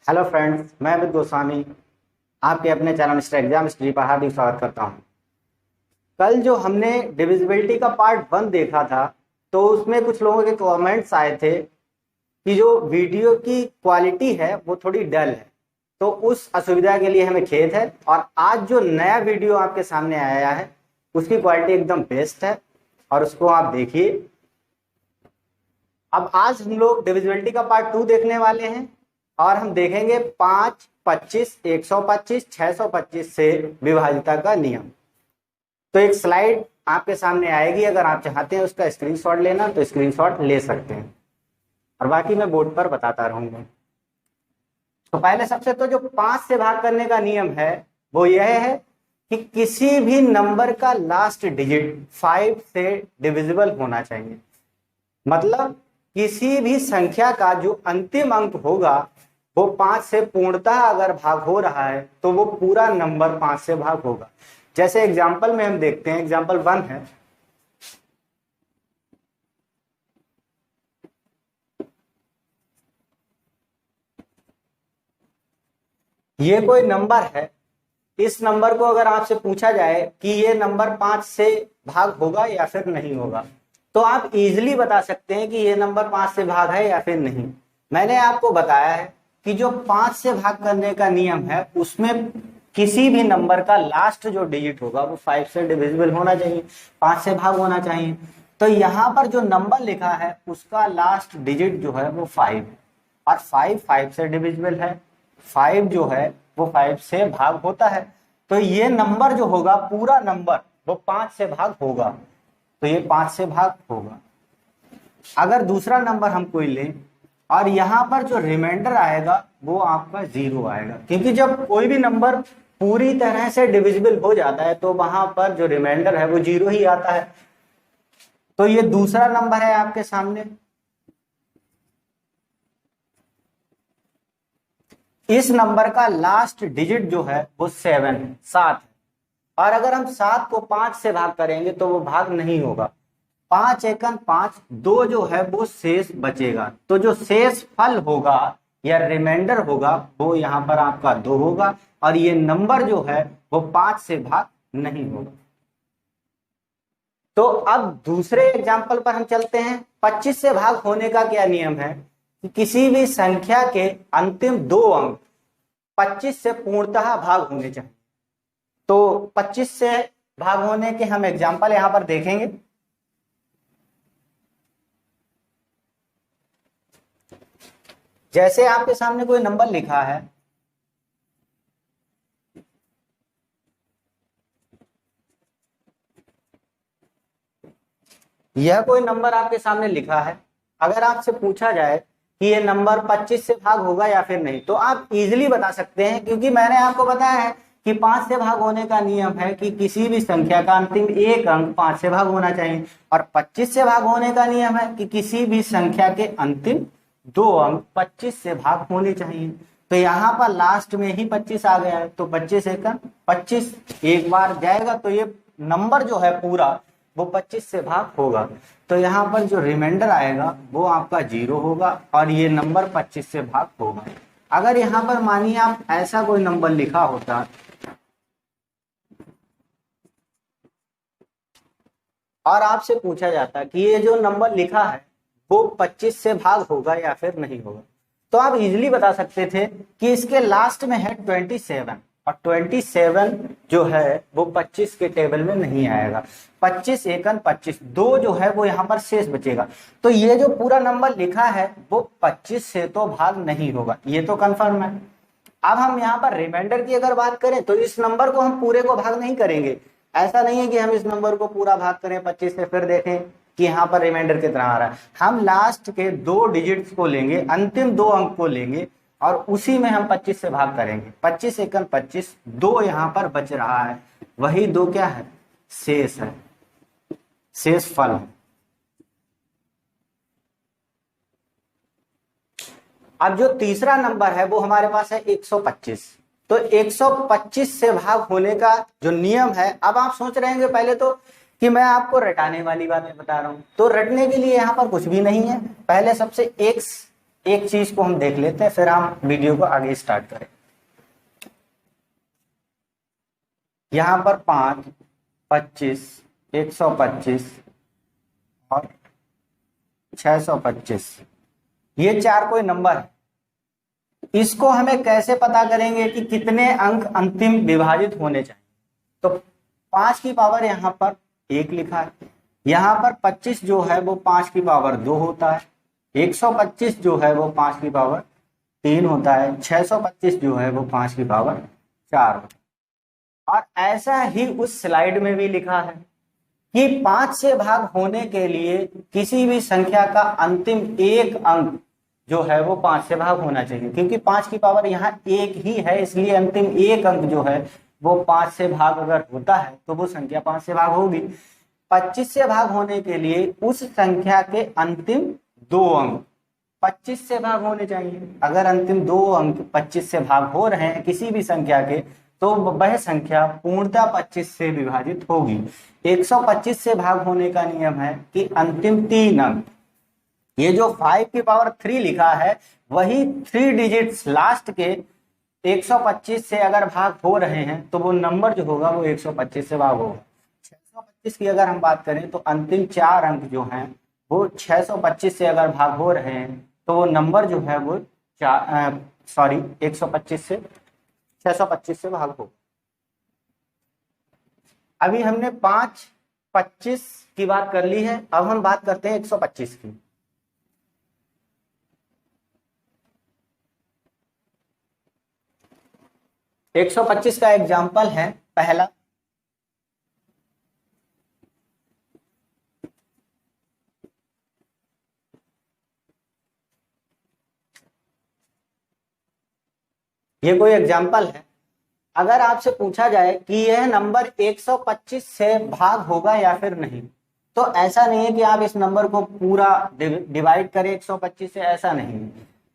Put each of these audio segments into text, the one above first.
Hello friends, मैं अमित गोस्वामी आपके अपने चैनल मिस्टर एग्जाम स्टडी पर हार्दिक स्वागत करता हूं। कल जो हमने डिविजिबिलिटी का पार्ट 1 देखा था, तो उसमें कुछ लोगों के कमेंट्स आए थे कि जो वीडियो की क्वालिटी है वो थोड़ी डल है। तो उस असुविधा के लिए हमें खेद है। और आज जो नया वीडियो आपके सामने आया है उसकी क्वालिटी एकदम बेस्ट है और उसको आप देखिए। अब आज हम लोग डिविजिबिलिटी का पार्ट 2 देखने वाले हैं और हम देखेंगे 5, 25, 125, 625 से विभाजिता का नियम। तो एक स्लाइड आपके सामने आएगी, अगर आप चाहते हैं उसका स्क्रीनशॉट लेना तो स्क्रीनशॉट ले सकते हैं और बाकी मैं बोर्ड पर बताता रहूंगा। तो पहले सबसे तो जो 5 से भाग करने का नियम है वो यह है कि किसी भी नंबर का लास्ट डिजिट 5 से डिविजिबल होना चाहिए। मतलब किसी भी संख्या का जो अंतिम अंक होगा वो 5 से पूर्णतः अगर भाग हो रहा है तो वो पूरा नंबर 5 से भाग होगा। जैसे एग्जाम्पल में हम देखते हैं, एग्जाम्पल 1 है। ये कोई नंबर है, इस नंबर को अगर आपसे पूछा जाए कि ये नंबर 5 से भाग होगा या फिर नहीं होगा, तो आप इजीली बता सकते हैं कि ये नंबर 5 से भाग है या फिर नहीं। मैंने आपको बताया है कि जो 5 से भाग करने का नियम है उसमें किसी भी नंबर का लास्ट जो डिजिट होगा वो 5 से डिविजिबल होना चाहिए, 5 से भाग होना चाहिए। तो यहाँ पर जो नंबर लिखा है उसका लास्ट डिजिट जो है वो 5 है और 5 से डिविजिबल है। 5 जो है वो 5 से भाग होता है। तो ये नंबर जो होगा, पूरा नंबर वो 5 से भाग होगा, तो ये 5 से भाग होगा। अगर दूसरा नंबर हम कोई लें और यहाँ पर जो रिमाइंडर आएगा वो आपका 0 आएगा, क्योंकि जब कोई भी नंबर पूरी तरह से डिविजिबल हो जाता है तो वहां पर जो रिमाइंडर है वो 0 ही आता है। तो ये दूसरा नंबर है आपके सामने। इस नंबर का लास्ट डिजिट जो है वो 7 है, 7 है। और अगर हम 7 को 5 से भाग करेंगे तो वो भाग नहीं होगा। 5 एकन 5, 2 जो है वो शेष बचेगा। तो जो शेष फल होगा या रिमाइंडर होगा वो यहाँ पर आपका 2 होगा और ये नंबर जो है वो 5 से भाग नहीं होगा। तो अब दूसरे एग्जाम्पल पर हम चलते हैं। 25 से भाग होने का क्या नियम है कि किसी भी संख्या के अंतिम 2 अंक 25 से पूर्णतः भाग होने चाहिए। तो 25 से भाग होने के हम एग्जाम्पल यहां पर देखेंगे। जैसे आपके सामने कोई नंबर लिखा है, यह कोई नंबर आपके सामने लिखा है। अगर आपसे पूछा जाए कि ये नंबर 25 से भाग होगा या फिर नहीं, तो आप इजीली बता सकते हैं, क्योंकि मैंने आपको बताया है कि 5 से भाग होने का नियम है कि किसी भी संख्या का अंतिम एक अंक 5 से भाग होना चाहिए। और 25 से भाग होने का नियम है कि किसी भी संख्या के अंतिम 2 अंक 25 से भाग होने चाहिए। तो यहाँ पर लास्ट में ही 25 आ गया है, तो 25 एकम 25 एक बार जाएगा तो ये नंबर जो है पूरा वो 25 से भाग होगा। तो यहाँ पर जो रिमाइंडर आएगा वो आपका 0 होगा और ये नंबर 25 से भाग होगा। अगर यहाँ पर मानिए आप ऐसा कोई नंबर लिखा होता और आपसे पूछा जाता कि ये जो नंबर लिखा है वो 25 से भाग होगा या फिर नहीं होगा, तो आप इजीली बता सकते थे कि इसके लास्ट में है 27 और 27 जो है वो 25 के टेबल में नहीं आएगा। 25 एकन 25, 2 जो है वो यहाँ पर शेष बचेगा। तो ये जो पूरा नंबर लिखा है वो 25 से तो भाग नहीं होगा, ये तो कंफर्म है। अब हम यहाँ पर रिमाइंडर की अगर बात करें तो इस नंबर को हम पूरे को भाग नहीं करेंगे। ऐसा नहीं है कि हम इस नंबर को पूरा भाग करें 25 से फिर देखें कि यहाँ पर रिमाइंडर कितना आ रहा है। हम लास्ट के 2 डिजिट्स को लेंगे, अंतिम 2 अंक को लेंगे और उसी में हम 25 से भाग करेंगे। 25 एकन 25, 2 यहाँ पर बच रहा है, वही 2 क्या है, शेष है, शेष फल है। अब जो तीसरा नंबर है वो हमारे पास है 125। तो 125 से भाग होने का जो नियम है, अब आप सोच रहे हैं पहले तो कि मैं आपको रटाने वाली बातें बता रहा हूं, तो रटने के लिए यहाँ पर कुछ भी नहीं है। पहले सबसे x एक चीज को हम देख लेते हैं, फिर हम वीडियो को आगे स्टार्ट करें। यहाँ पर 5, 25, 125 और 625, ये चार कोई नंबर है। इसको हमें कैसे पता करेंगे कि कितने अंक अंतिम विभाजित होने चाहिए? तो 5 की पावर यहाँ पर 1 लिखा है, यहाँ पर 25 जो है वो 5 की पावर 2 होता है, 125 जो है वो 5 की पावर 3 होता है, 625 जो है वो 5 की पावर 4 होता है। और ऐसा ही उस स्लाइड में भी लिखा है कि 5 से भाग होने के लिए किसी भी संख्या का अंतिम एक अंक जो है वो 5 से भाग होना चाहिए, क्योंकि 5 की पावर यहाँ 1 ही है, इसलिए अंतिम एक अंक जो है वो 5 से भाग अगर होता है तो वो संख्या 5 से भाग होगी। 25 से भाग होने के लिए उस संख्या के अंतिम 2 अंक 25 से भाग होने चाहिए। अगर अंतिम 2 अंक 25 से भाग हो रहे हैं किसी भी संख्या के, तो वह संख्या पूर्णतः 25 से विभाजित होगी। 125 से भाग होने का नियम है कि अंतिम 3 अंक, ये जो 5 की पावर 3 लिखा है वही 3 डिजिट्स लास्ट के 125 से अगर भाग हो रहे हैं तो वो नंबर जो होगा वो 125 से भाग होगा। 625 की अगर हम बात करें तो अंतिम 4 अंक जो हैं वो 625 से अगर भाग हो रहे हैं तो वो नंबर जो है वो 125 से 625 से भाग होगा। अभी हमने 5, 25 की बात कर ली है, अब हम बात करते हैं 125 की। एक 125 का एग्जाम्पल है पहला, ये कोई एग्जाम्पल है। अगर आपसे पूछा जाए कि यह नंबर 125 से भाग होगा या फिर नहीं, तो ऐसा नहीं है कि आप इस नंबर को पूरा डिवाइड करें 125 से, ऐसा नहीं।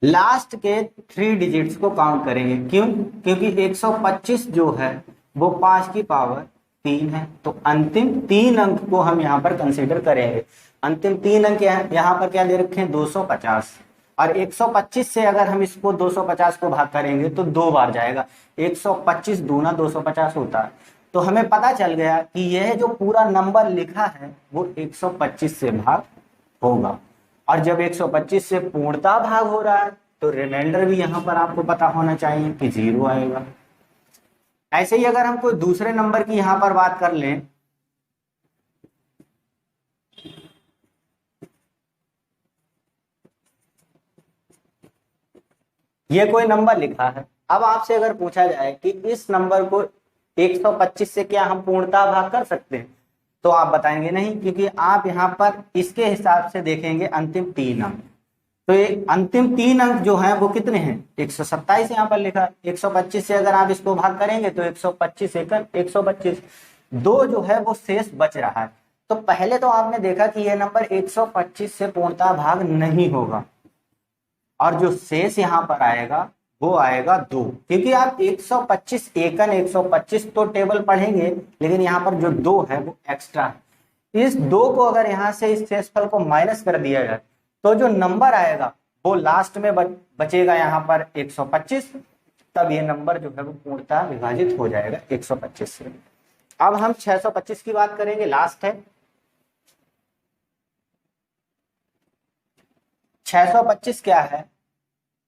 लास्ट के 3 डिजिट्स को काउंट करेंगे। क्यों? क्योंकि 125 जो है वो 5 की पावर 3 है, तो अंतिम 3 अंक को हम यहाँ पर कंसीडर करेंगे। अंतिम 3 अंक यहाँ पर क्या दे रखे हैं? 250। और 125 से अगर हम इसको 250 को भाग करेंगे तो 2 बार जाएगा, 125 दूना 250 होता है। तो हमें पता चल गया कि यह जो पूरा नंबर लिखा है वो 125 से भाग होगा। और जब 125 से पूर्णतः भाग हो रहा है तो रिमाइंडर भी यहाँ पर आपको पता होना चाहिए कि 0 आएगा। ऐसे ही अगर हम कोई दूसरे नंबर की यहाँ पर बात कर लें, ये कोई नंबर लिखा है। अब आपसे अगर पूछा जाए कि इस नंबर को 125 से क्या हम पूर्णतः भाग कर सकते हैं, तो आप बताएंगे नहीं, क्योंकि आप यहाँ पर इसके हिसाब से देखेंगे अंतिम 3 अंक। तो ये अंतिम 3 अंक जो है वो कितने हैं? 127 यहाँ पर लिखा है। 125 से अगर आप इसको भाग करेंगे तो 125 एकम 125, 2 जो है वो शेष बच रहा है। तो पहले तो आपने देखा कि यह नंबर 125 से पूर्णतः भाग नहीं होगा, और जो शेष यहाँ पर आएगा वो आएगा 2, क्योंकि आप 125 एकन 125 तो टेबल पढ़ेंगे, लेकिन यहाँ पर जो 2 है वो एक्स्ट्रा है। इस 2 को अगर यहाँ से इस शेषफल को माइनस कर दिया जाए तो जो नंबर आएगा वो लास्ट में बचेगा यहाँ पर 125, तब ये नंबर जो है वो पूर्णतः विभाजित हो जाएगा 125 से। अब हम 625 की बात करेंगे, लास्ट है। 625 क्या है?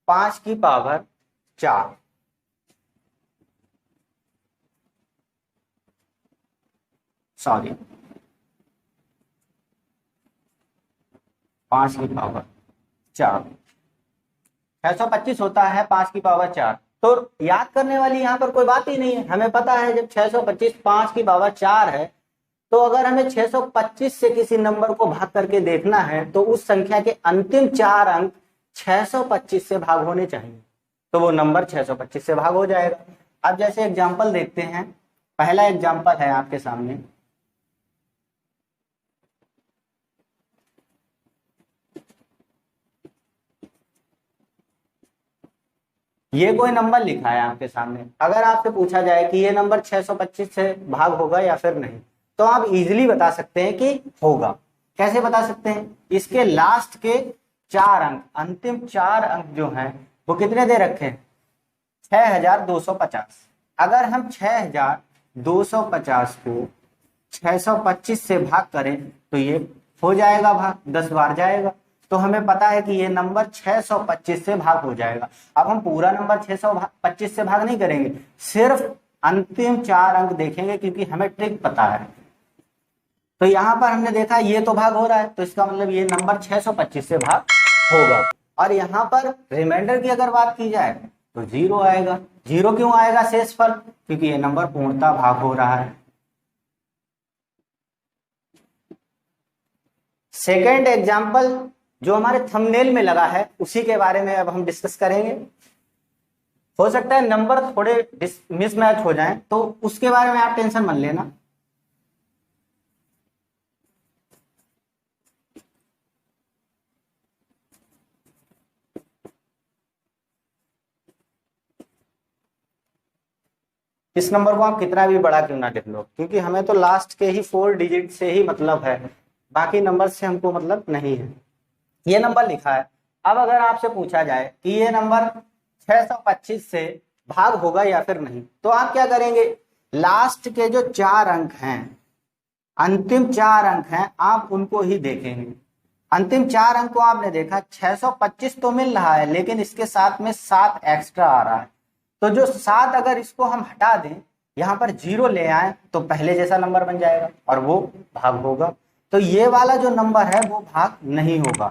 5 की पावर 4, सॉरी 5 की पावर 4, 625 होता है 5 की पावर 4। तो याद करने वाली यहाँ पर कोई बात ही नहीं है, हमें पता है जब 625 5 की पावर 4 है, तो अगर हमें 625 से किसी नंबर को भाग करके देखना है तो उस संख्या के अंतिम 4 अंक 625 से भाग होने चाहिए, तो वो नंबर 625 से भाग हो जाएगा। अब जैसे एग्जांपल देखते हैं, पहला एग्जांपल है आपके सामने, ये कोई नंबर लिखा है आपके सामने। अगर आपसे पूछा जाए कि ये नंबर 625 से भाग होगा या फिर नहीं, तो आप इजीली बता सकते हैं कि होगा। कैसे बता सकते हैं? इसके लास्ट के 4 अंक, अंतिम 4 अंक जो हैं वो कितने दे रखे हैं? 6250। अगर हम 6250 को 625 से भाग करें तो ये हो जाएगा भाग, 10 बार जाएगा। तो हमें पता है कि ये नंबर 625 से भाग हो जाएगा। अब हम पूरा नंबर 625 से भाग नहीं करेंगे, सिर्फ अंतिम 4 अंक देखेंगे क्योंकि हमें ट्रिक पता है। तो यहां पर हमने देखा ये तो भाग हो रहा है, तो इसका मतलब ये नंबर 625 से भाग होगा। और यहां पर रिमाइंडर की अगर बात की जाए तो 0 आएगा। 0 क्यों आएगा शेषफल? क्योंकि ये नंबर पूर्णतः भाग हो रहा है। सेकेंड एग्जाम्पल जो हमारे थंबनेल में लगा है उसी के बारे में अब हम डिस्कस करेंगे। हो सकता है नंबर थोड़े मिसमैच हो जाएं, तो उसके बारे में आप टेंशन मत लेना। इस नंबर को आप कितना भी बड़ा क्यों ना लिख लो, क्योंकि हमें तो लास्ट के ही 4 डिजिट से ही मतलब है, बाकी नंबर से हमको मतलब नहीं है। ये नंबर लिखा है। अब अगर आपसे पूछा जाए कि ये नंबर 625 से भाग होगा या फिर नहीं, तो आप क्या करेंगे? लास्ट के जो 4 अंक हैं, अंतिम 4 अंक हैं, आप उनको ही देखेंगे। अंतिम 4 अंक को आपने देखा, 625 तो मिल रहा है लेकिन इसके साथ में 7 एक्स्ट्रा आ रहा है। तो जो 7 अगर इसको हम हटा दें, यहाँ पर 0 ले आए तो पहले जैसा नंबर बन जाएगा और वो भाग होगा। तो ये वाला जो नंबर है वो भाग नहीं होगा।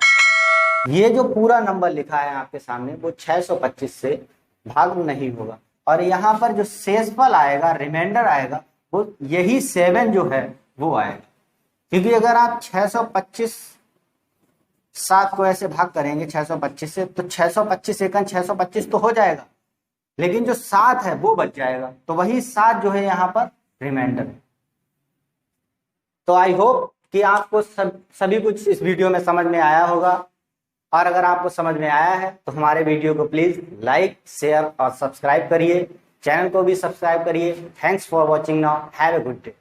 ये जो पूरा नंबर लिखा है आपके सामने वो 625 से भाग नहीं होगा। और यहाँ पर जो शेषफल आएगा, रिमाइंडर आएगा, वो यही 7 जो है वो आएगा। क्योंकि अगर आप 625 7 को ऐसे भाग करेंगे 625 से, तो 625 एकन 625 तो हो जाएगा, लेकिन जो 7 है वो बच जाएगा। तो वही 7 जो है यहाँ पर रिमाइंडर है। तो आई होप कि आपको सभी कुछ इस वीडियो में समझ में आया होगा। और अगर आपको समझ में आया है तो हमारे वीडियो को प्लीज लाइक, शेयर और सब्सक्राइब करिए। चैनल को भी सब्सक्राइब करिए। Thanks for watching now, have a good day.